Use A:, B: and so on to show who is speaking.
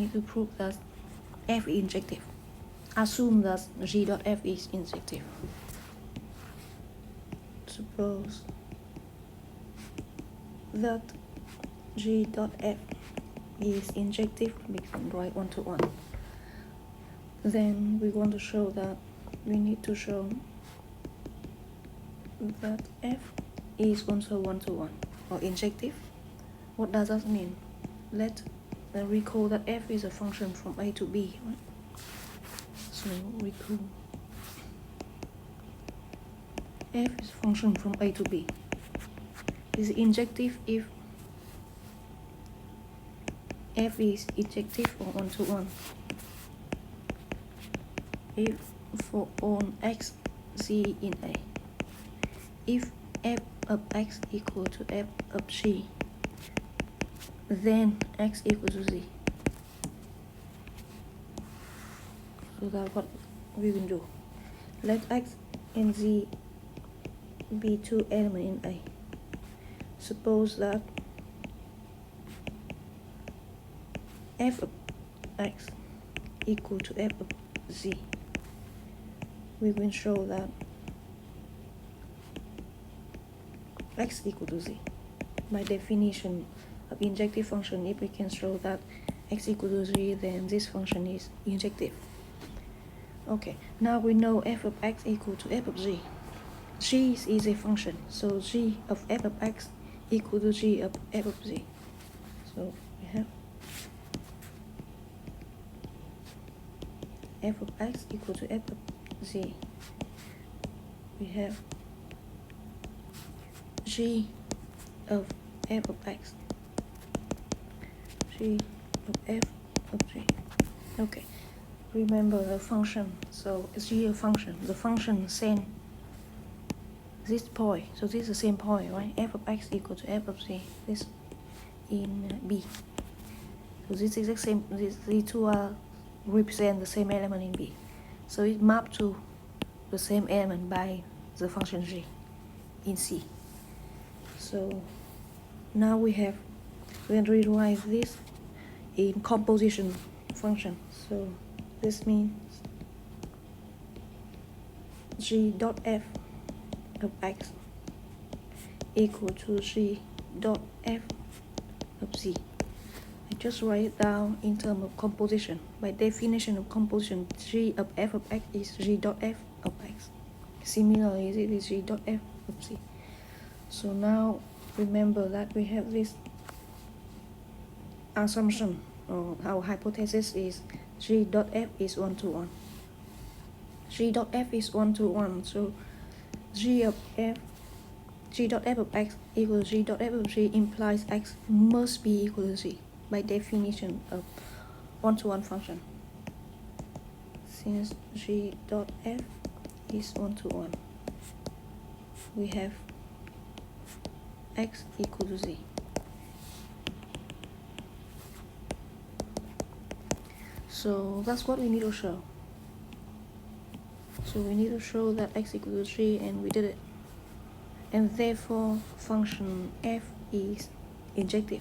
A: need to prove that f is injective. Assume that g dot f is injective. Suppose that g dot f is injective, we can write 1 to 1. Then we want to show that we need to show that f is also 1 to 1 or injective. What does that mean? Let's recall that f is a function from a to b, right? So recall f is a function from a to b. Is injective if f is injective or 1 to 1. If for on x z in a, if f of x equal to f of g, then x equals to z. So that's what we will do. Let x and z be two elements in A. Suppose that f of x equal to f of z. We will show that x equal to z. By definition of injective function, if we can show that x equal to z, then this function is injective. Okay, now we know f of x equal to f of z. G is a function, so g of f of x equal to g of f of z. So we have f of x equal to f of z. We have g of f of x, g of f of z. Okay, remember the function. So it's g a function. The function send this point. So this is the same point, right? F of x equal to f of z. This in B. So this is the same. These two are represent the same element in B. So it mapped to the same element by the function g in C. So now we can rewrite this in composition function. So this means g dot f of x equal to g dot f of z. I just write it down in terms of composition. By definition of composition, g of f of x is g dot f of x. Similarly, it is g dot f of z. So now remember that we have this assumption, or our hypothesis is g dot f is 1 to 1. G dot f is 1 to 1, so g dot f of x equals g dot f of z implies x must be equal to z by definition of 1 to 1 function. Since g dot f is 1 to 1, we have x equal to z. So that's what we need to show. So we need to show that x equal to z, and we did it. And therefore function f is injective.